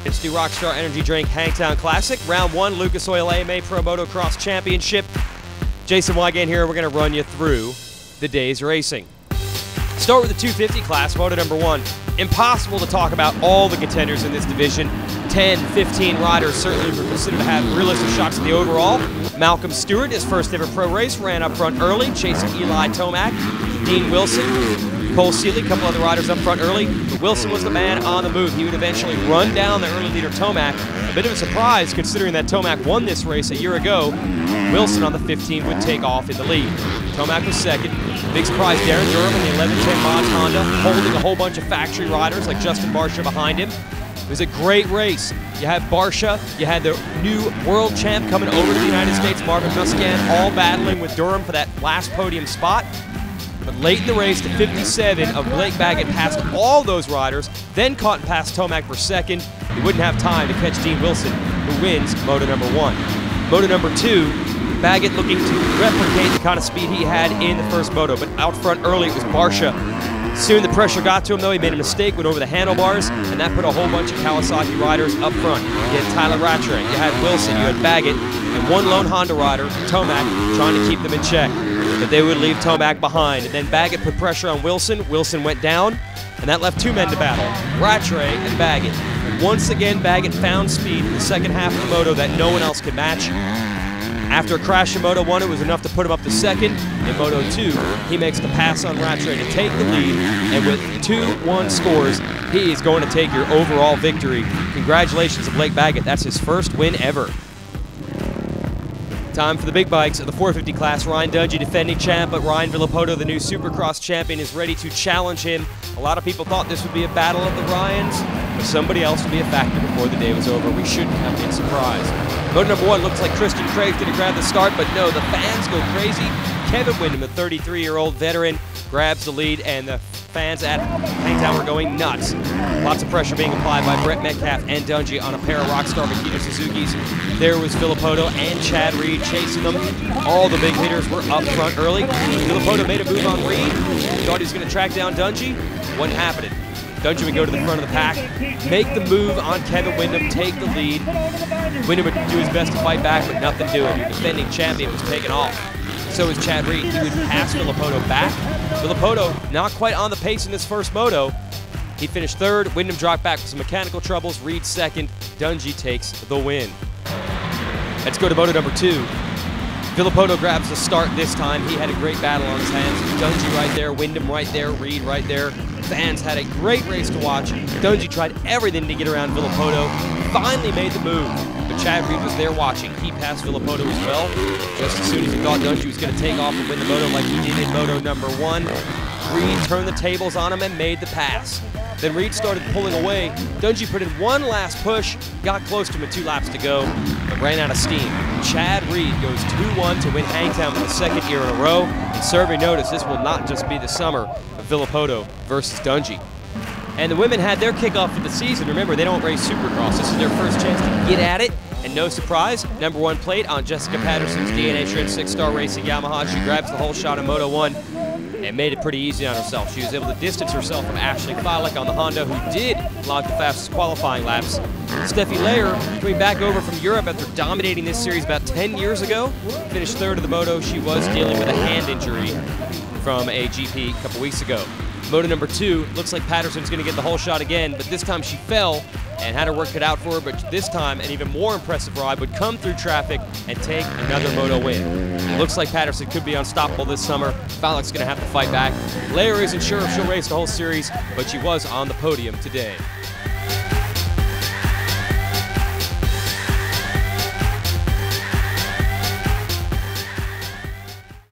It's the Rockstar Energy Drink Hangtown Classic, Round 1, Lucas Oil AMA Pro Motocross Championship. Jason Wygant here. We're going to run you through the day's racing. Start with the 250 class, moto number 1. Impossible to talk about all the contenders in this division. 10, 15 riders certainly were considered to have realistic shots at the overall. Malcolm Stewart, his first ever pro race, ran up front early, chasing Eli Tomac. Dean Wilson, Cole Seeley, a couple other riders up front early, but Wilson was the man on the move. He would eventually run down the early leader Tomac. A bit of a surprise considering that Tomac won this race a year ago. Wilson on the 15 would take off in the lead. Tomac was second. Big surprise, Darren Durham in the 1110 Mods Honda, holding a whole bunch of factory riders like Justin Barsha behind him. It was a great race. You had Barsha, you had the new world champ coming over to the United States, Marvin Muscan, all battling with Durham for that last podium spot. But late in the race, the 57 of Blake Baggett passed all those riders, then caught and passed Tomac for second. He wouldn't have time to catch Dean Wilson, who wins moto number 1. Moto number 2, Baggett looking to replicate the kind of speed he had in the first moto, but out front early it was Barsha. Soon the pressure got to him though, he made a mistake, went over the handlebars, and that put a whole bunch of Kawasaki riders up front. You had Tyla Rattray, you had Wilson, you had Baggett, and one lone Honda rider, Tomac, trying to keep them in check. But they would leave Tomac behind. And then Baggett put pressure on Wilson. Wilson went down, and that left two men to battle, Rattray and Baggett. And once again, Baggett found speed in the second half of the moto that no one else could match. After a crash in Moto 1, it was enough to put him up to second. In Moto 2, he makes the pass on Rattray to take the lead, and with 2-1 scores, he is going to take your overall victory. Congratulations to Blake Baggett. That's his first win ever. Time for the big bikes of the 450 class. Ryan Dungey, defending champ, but Ryan Villopoto, the new Supercross champion, is ready to challenge him. A lot of people thought this would be a battle of the Ryans, but somebody else would be a factor before the day was over. We shouldn't have been surprised. Moto number 1 looks like Christian Craig's going to grab the start, but no, the fans go crazy. Kevin Windham, a 33-year-old veteran, grabs the lead, and the fans at Hangtown were going nuts. Lots of pressure being applied by Brett Metcalf and Dungey on a pair of Rockstar Makita Suzukis. There was Villopoto and Chad Reed chasing them. All the big hitters were up front early. Villopoto made a move on Reed. Thought he was going to track down Dungey. Wasn't happening. Dungey would go to the front of the pack, make the move on Kevin Windham, take the lead. Windham would do his best to fight back, but nothing doing. Your defending champion was taken off. So is Chad Reed. He would pass Villopoto back. Villopoto not quite on the pace in this first moto. He finished third. Windham dropped back with some mechanical troubles. Reed second. Dungey takes the win. Let's go to moto number 2. Villopoto grabs the start this time. He had a great battle on his hands. Dungey right there, Windham right there, Reed right there. Fans had a great race to watch. Dungey tried everything to get around Villopoto. Finally made the move, but Chad Reed was there watching. He passed Villopoto as well. Just as soon as he thought Dungey was going to take off and win the moto like he did in moto number 1, Reed turned the tables on him and made the pass. Then Reed started pulling away. Dungey put in one last push, got close to him with 2 laps to go, but ran out of steam. Chad Reed goes 2-1 to win Hangtown for the second year in a row. And serving notice, this will not just be the summer of Villopoto versus Dungey. And the women had their kickoff for the season. Remember, they don't race Supercross. This is their first chance to get at it. And no surprise, number 1 plate on Jessica Patterson's DNA Trend 6-star Racing Yamaha. She grabs the whole shot in Moto 1 and made it pretty easy on herself. She was able to distance herself from Ashley Fiolek on the Honda, who did log the fastest qualifying laps. Steffi Laier, coming back over from Europe after dominating this series about 10 years ago, finished third of the moto. She was dealing with a hand injury from a GP a couple weeks ago. Moto number 2, looks like Patterson's going to get the whole shot again, but this time she fell and had her work cut out for her, but this time an even more impressive ride would come through traffic and take another moto win. It looks like Patterson could be unstoppable this summer. Fiolek's going to have to fight back. Laier isn't sure if she'll race the whole series, but she was on the podium today.